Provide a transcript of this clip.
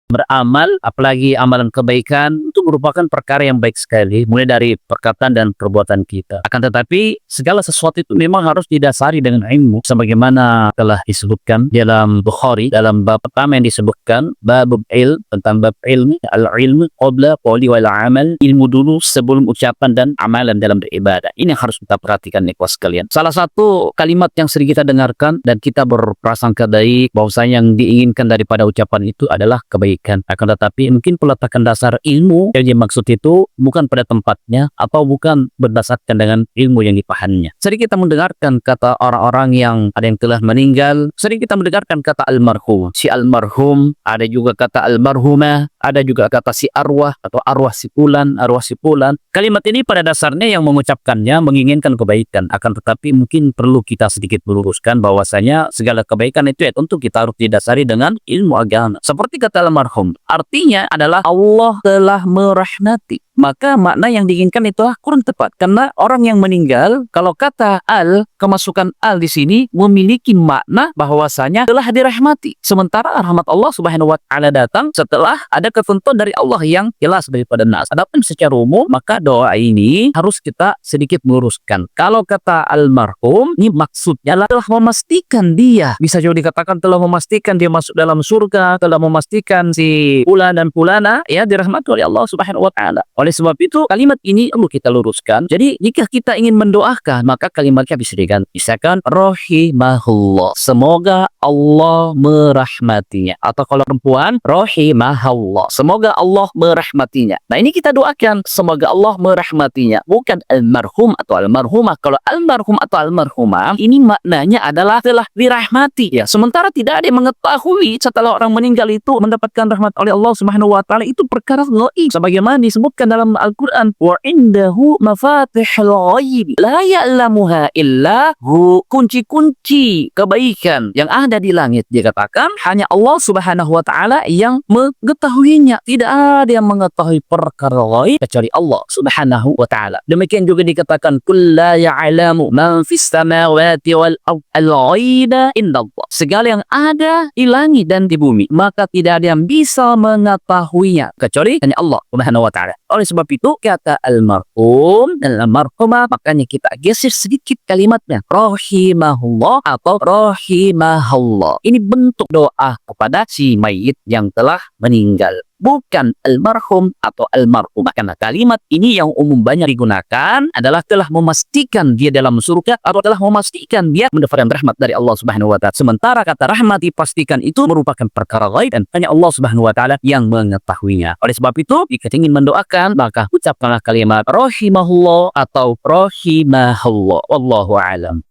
Beramal, apalagi amalan kebaikan, itu merupakan perkara yang baik sekali, mulai dari perkataan dan perbuatan kita. Akan tetapi, segala sesuatu itu memang harus didasari dengan ilmu, sebagaimana telah disebutkan dalam Bukhari, dalam bab pertama yang disebutkan, bab ilm, tentang bab ilmu, al-ilmu qabla qawli wal amal, ilmu dulu sebelum ucapan dan amalan dalam beribadah. Ini yang harus kita perhatikan nih kuas sekalian. Salah satu kalimat yang sering kita dengarkan dan kita berprasangka baik bahwasanya yang diinginkan daripada ucapan itu adalah kebaikan. Akan tetapi mungkin peletakan dasar ilmu yang dimaksud itu bukan pada tempatnya atau bukan berdasarkan dengan ilmu yang dipahaminya. Sering kita mendengarkan kata orang-orang yang ada yang telah meninggal, sering kita mendengarkan kata almarhum, si almarhum, ada juga kata almarhumah, ada juga kata si arwah atau arwah si fulan, arwah si fulan. Kalimat ini pada dasarnya yang mengucapkannya menginginkan kebaikan, akan tetapi mungkin perlu kita sedikit meluruskan bahwasanya segala kebaikan itu ya tentu kita harus didasari dengan ilmu agama. Seperti kata almarhum, artinya adalah Allah telah merahmati. Maka makna yang diinginkan itu kurang tepat karena orang yang meninggal, kalau kata al, kemasukan al di sini memiliki makna bahwasanya telah dirahmati. Sementara rahmat Allah Subhanahu wa taala datang setelah ada ketentuan dari Allah yang jelas daripada nas. Adapun secara umum, maka doa ini harus kita sedikit meluruskan. Kalau kata almarhum, ini maksudnya telah memastikan dia, bisa juga dikatakan telah memastikan dia masuk dalam surga, telah memastikan si fulan dan fulana ya dirahmati oleh Allah Subhanahu wa taala. Oleh sebab itu, kalimat ini perlu kita luruskan. Jadi, jika kita ingin mendoakan, maka kalimatnya bisa diganti. Misalkan, rahimahullah. Semoga Allah merahmatinya. Atau kalau perempuan, rahimahallah. Semoga Allah merahmatinya. Nah, ini kita doakan. Semoga Allah merahmatinya. Bukan almarhum atau almarhumah. Kalau almarhum atau almarhumah, ini maknanya adalah telah dirahmati. Ya, sementara tidak ada yang mengetahui setelah orang meninggal itu mendapatkan rahmat oleh Allah Subhanahu wa taala, itu perkara gaib. Sebagaimana disebutkan dalam Al-Quran, wa indahu mafatihul ghaib la ya'lamuha illa hu. Kunci-kunci kebaikan yang ada di langit dikatakan hanya Allah Subhanahu wa taala yang mengetahuinya. Tidak ada yang mengetahui perkara ghaib kecuali Allah Subhanahu wa taala. Demikian juga dikatakan qul la ya'lamu man fis samawati wal al-ghaiba indallah. Segala yang ada di langit dan di bumi, maka tidak ada yang bisa mengetahuinya kecuali hanya Allah Subhanahu wa taala. Oleh sebab itu, kata almarhum dan almarhumah, makanya kita geser sedikit kalimatnya. Rahimahullah atau rahimahullah. Ini bentuk doa kepada si mayit yang telah meninggal. Bukan almarhum atau almarhumah. Karena kalimat ini yang umum banyak digunakan adalah telah memastikan dia dalam surga atau telah memastikan dia mendapatkan rahmat dari Allah Subhanahu wa taala. Sementara kata rahmat dipastikan itu merupakan perkara gaib dan hanya Allah Subhanahu wa taala yang mengetahuinya. Oleh sebab itu, jika ingin mendoakan, maka ucapkanlah kalimat rahimahullah atau rahimahullah. Wallahu a'lam.